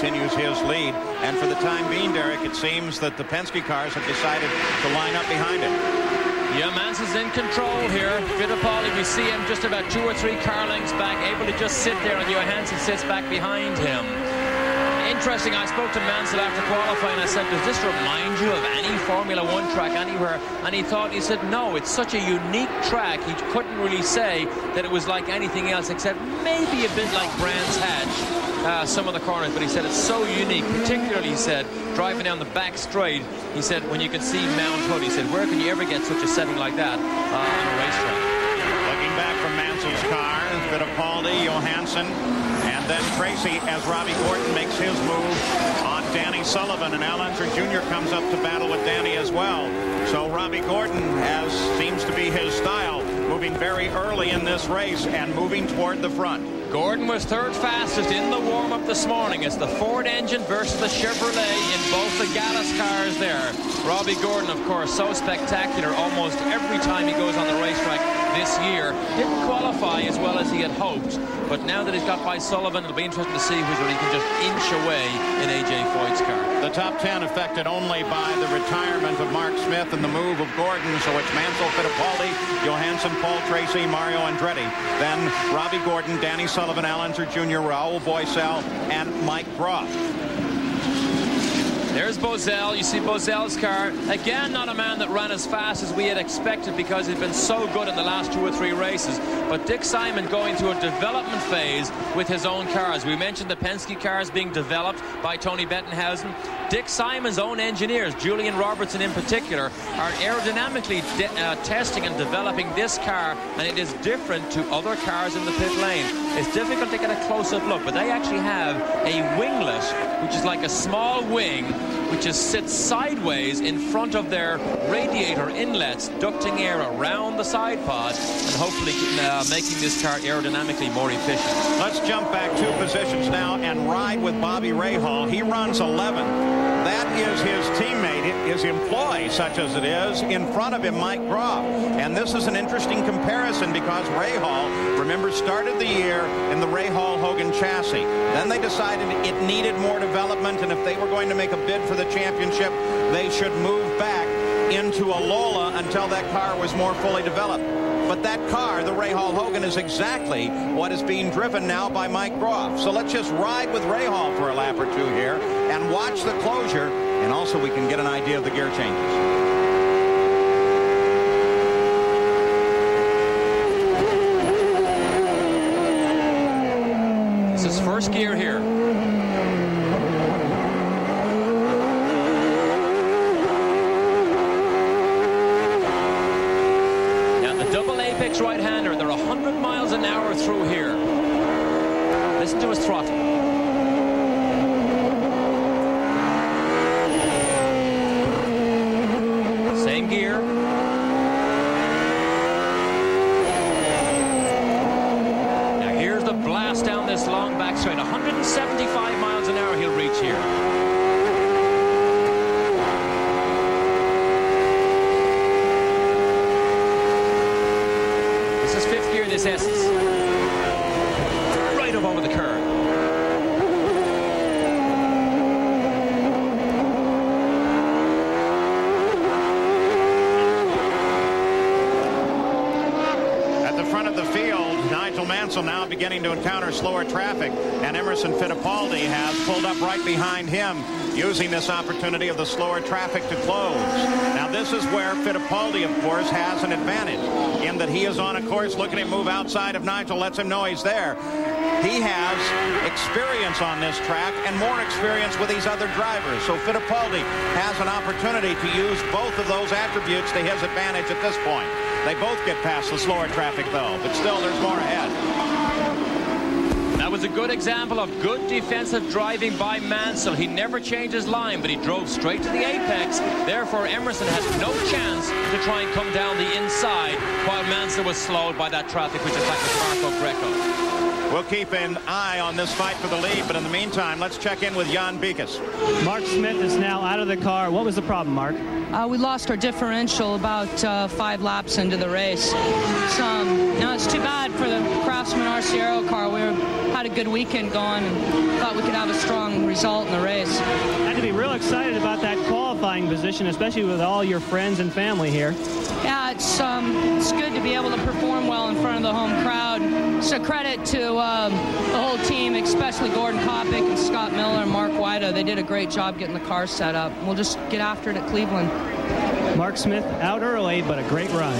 continues his lead. And for the time being, Derek, it seems that the Penske cars have decided to line up behind him. Yeah, Mansell's in control here. Fittipaldi, we see him just about 2 or 3 car lengths back, able to just sit there, and Johansson sits back behind him. Interesting, I spoke to Mansell after qualifying. I said, does this remind you of any Formula One track anywhere? And he said, no, it's such a unique track. He couldn't really say that it was like anything else, except maybe a bit like Brands Hatch, some of the corners. But he said it's so unique, particularly, he said, driving down the back straight. He said, when you can see Mount Hood, he said, where can you ever get such a setting like that on a racetrack? Looking back from Mansell's car, Fittipaldi, Johansson, and then Tracy as Robbie Gordon makes his move on Danny Sullivan, and Al Unser Jr. comes up to battle with Danny as well. So Robbie Gordon, as seems to be his style, moving very early in this race and moving toward the front. Gordon was third fastest in the warm-up this morning. It's the Ford engine versus the Chevrolet in both the Gallus cars there. Robbie Gordon, of course, so spectacular almost every time he goes on the racetrack this year. Didn't qualify as well as he had hoped, but now that he's got by Sullivan, it'll be interesting to see whether he can just inch away in A.J. Foyt's car. The top 10 affected only by the retirement of Mark Smith and the move of Gordon, so it's Mansell, Fittipaldi, Johansson, Paul Tracy, Mario Andretti. Then Robbie Gordon, Danny Sullivan, Al Unser Jr., Raul Boesel, and Mike Groff. There's Boesel. You see Boesel's car. Again, not a man that ran as fast as we had expected because he'd been so good in the last 2 or 3 races. But Dick Simon going through a development phase with his own cars. We mentioned the Penske cars being developed by Tony Bettenhausen. Dick Simon's own engineers, Julian Robertson in particular, are aerodynamically testing and developing this car, and it is different to other cars in the pit lane. It's difficult to get a close-up look, but they actually have a winglet, which is like a small wing, which just sits sideways in front of their radiator inlets, ducting air around the side pods, and hopefully making this car aerodynamically more efficient. Let's jump back 2 positions now and ride with Bobby Rahal. He runs 11. That is his teammate, his employee, such as it is, in front of him, Mike Groff. And this is an interesting comparison because Rahal, remember, started the year in the Rahal-Hogan chassis. Then they decided it needed more development, and if they were going to make a bid for the championship, they should move back into a Lola until that car was more fully developed. But that car, the Rahal-Hogan, is exactly what is being driven now by Mike Groff. So let's just ride with Rahal for a lap or 2 here and watch the closure, and also we can get an idea of the gear changes. This is first gear here. Right-hander, they're 100 miles an hour through here. Listen to his throttle. Same gear. Now here's the blast down this long back straight. 175 miles an hour he'll reach here. This Essence. Right up over the curve. At the front of the field, Nigel Mansell now beginning to encounter slower traffic, and Emerson Fittipaldi has pulled up right behind him, using this opportunity of the slower traffic to close. Now this is where Fittipaldi, of course, has an advantage in that he is on a course. Looking at move outside of Nigel lets him know he's there. He has experience on this track and more experience with these other drivers. So Fittipaldi has an opportunity to use both of those attributes to his advantage at this point. They both get past the slower traffic, though, but still there's more ahead. That was a good example of good defensive driving by Mansell. He never changed his line, but he drove straight to the apex. Therefore, Emerson has no chance to try and come down the inside while Mansell was slowed by that traffic, which is like with Marco Greco. We'll keep an eye on this fight for the lead, but in the meantime, let's check in with Jan Beekes. Mark Smith is now out of the car. What was the problem, Mark? We lost our differential about 5 laps into the race. It's too bad for the Craftsman RC Aero car. We had a good weekend going and thought we could have a strong result in the race. Had to be real excited about that qualifying position, especially with all your friends and family here. Yeah, it's good to be able to perform well in front of the home crowd. So credit to the whole team, especially Gordon Kopic and Scott Miller and Mark Wida. They did a great job getting the car set up. We'll just get after it at Cleveland. Mark Smith out early, but a great run.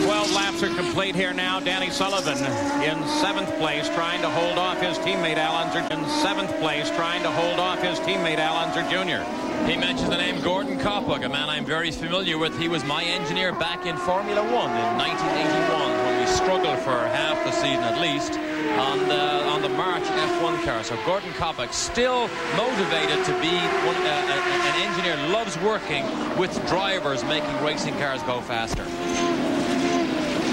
12 laps are complete here now. Danny Sullivan in 7th place, trying to hold off his teammate Al Unser. In 7th place, trying to hold off his teammate Al Unser Jr. He mentioned the name Gordon Kopic, a man I'm very familiar with. He was my engineer back in Formula 1 in 1981 when we struggled for half the season at least on the March F1 car. So Gordon Kopic still motivated to be an engineer, loves working with drivers making racing cars go faster.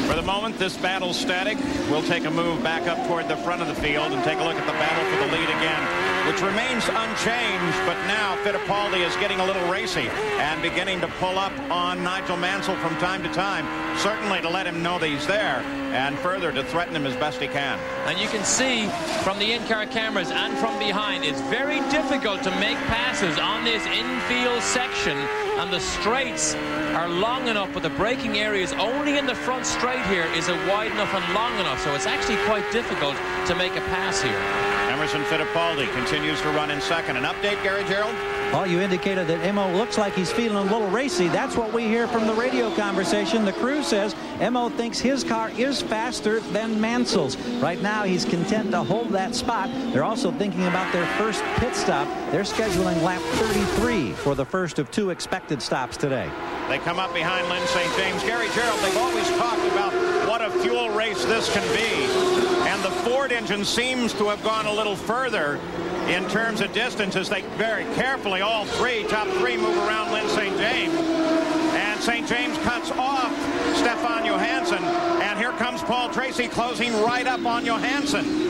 For the moment, this battle's static. We'll take a move back up toward the front of the field and take a look at the battle for the lead again, which remains unchanged, but now Fittipaldi is getting a little racy and beginning to pull up on Nigel Mansell from time to time, certainly to let him know that he's there, and further to threaten him as best he can. And you can see from the in-car cameras and from behind, it's very difficult to make passes on this infield section, and the straights are long enough, but the braking area is only in the front straight here. Is it wide enough and long enough? So it's actually quite difficult to make a pass here. Emerson Fittipaldi continues to run in second. An update, Gary Gerould? Well, you indicated that Emo looks like he's feeling a little racy. That's what we hear from the radio conversation. The crew says Emo thinks his car is faster than Mansell's. Right now, he's content to hold that spot. They're also thinking about their first pit stop. They're scheduling lap 33 for the first of 2 expected stops today. They come up behind Lynn St. James. Gary Gerould, they've always talked about what a fuel race this can be. And the Ford engine seems to have gone a little further in terms of distance as they very carefully, all top three move around Lynn St. James. And St. James cuts off Stefan Johansson. And here comes Paul Tracy closing right up on Johansson.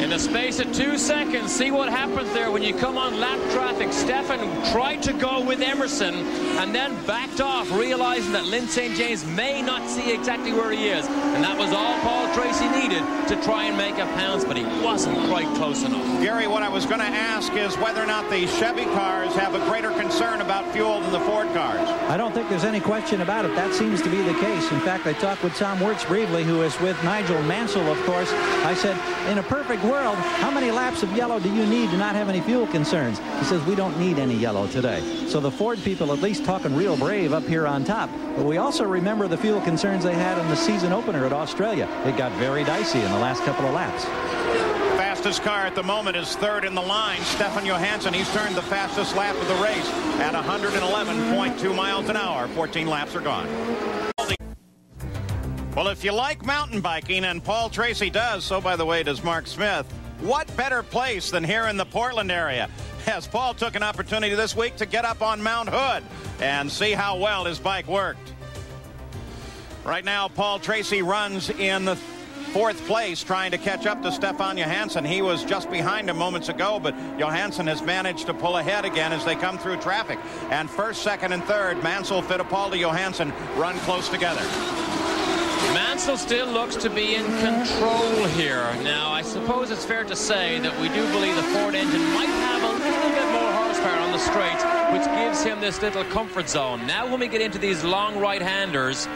In the space of 2 seconds, see what happens there when you come on lap traffic. Stefan tried to go with Emerson and then backed off, realizing that Lynn St. James may not see exactly where he is. And that was all Paul Tracy needed to try and make a pounce, but he wasn't quite close enough. Gary, what I was going to ask is whether or not the Chevy cars have a greater concern about fuel than the Ford cars. I don't think there's any question about it. That seems to be the case. In fact, I talked with Tom Wirtz briefly, who is with Nigel Mansell, of course. I said, in a perfect world, how many laps of yellow do you need to not have any fuel concerns? He says, we don't need any yellow today. So the Ford people at least talking real brave up here on top. But we also remember the fuel concerns they had in the season opener at Australia. It got very dicey in the last couple of laps. Fastest car at the moment is third in the line, Stefan Johansson. He's turned the fastest lap of the race at 111.2 miles an hour. 14 laps are gone. Well, if you like mountain biking, and Paul Tracy does, so by the way does Mark Smith, what better place than here in the Portland area? As Paul took an opportunity this week to get up on Mount Hood and see how well his bike worked. Right now, Paul Tracy runs in the 4th place, trying to catch up to Stefan Johansson. He was just behind him moments ago, but Johansson has managed to pull ahead again as they come through traffic. And 1st, 2nd, and 3rd, Mansell, Fittipaldi, Johansson run close together. Mansell still looks to be in control here. Now, I suppose it's fair to say that we do believe the Ford engine might have a little bit more horsepower on the straights, which gives him this little comfort zone. Now, when we get into these long right-handers,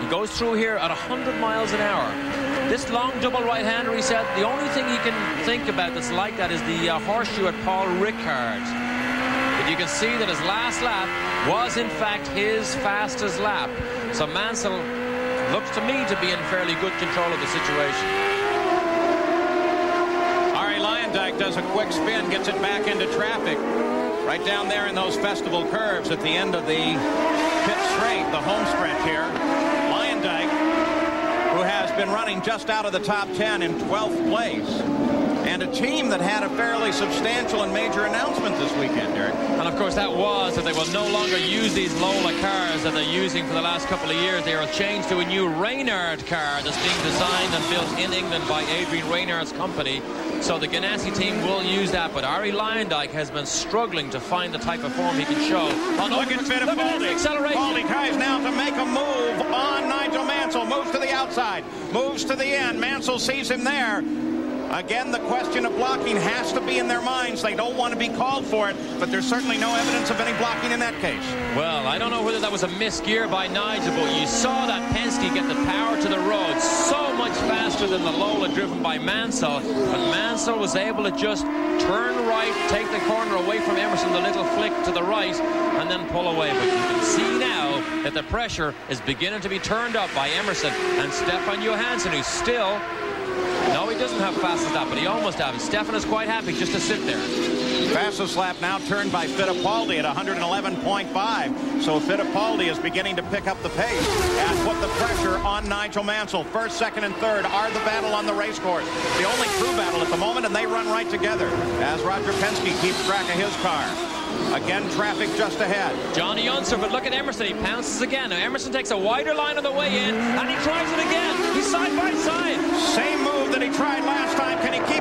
he goes through here at 100 miles an hour. This long double right-hander, he said, the only thing he can think about that's like that is the horseshoe at Paul Ricard. But you can see that his last lap was, in fact, his fastest lap. So Mansell looks to me to be in fairly good control of the situation. Ari Luyendyk does a quick spin, gets it back into traffic. Right down there in those festival curves at the end of the pit straight, the home stretch here. Luyendyk, who has been running just out of the top 10 in 12th place, And a team that had a fairly substantial and major announcement this weekend, Derek. And of course that was that they will no longer use these Lola cars that they're using for the last couple of years. They are changed to a new Reynard car that's being designed and built in England by Adrian Reynard's company. So the Ganassi team will use that, but Arie Luyendyk has been struggling to find the type of form he can show. Look at Fittipaldi. Fittipaldi tries now to make a move on Nigel Mansell. Moves to the outside. Moves to the end. Mansell sees him there. Again, the question of blocking has to be in their minds. They don't want to be called for it, but there's certainly no evidence of any blocking in that case. Well, I don't know whether that was a misgear by Nigel, but you saw that Penske get the power to the road so much faster than the Lola driven by Mansell. But Mansell was able to just turn right, take the corner away from Emerson, the little flick to the right, and then pull away. But you can see now that the pressure is beginning to be turned up by Emerson and Stefan Johansson, who's still... No, he doesn't have fast as that, but he almost has. Stefan is quite happy just to sit there. Fastest lap now turned by Fittipaldi at 111.5. So Fittipaldi is beginning to pick up the pace and put the pressure on Nigel Mansell. First, second, and third are the battle on the race course. The only true battle at the moment, and they run right together as Roger Penske keeps track of his car. Again, traffic just ahead. Johnny Unser, but look at Emerson. He pounces again. Now, Emerson takes a wider line on the way in, and he tries it again. He's side by side. Same move that he tried last time. Can he keep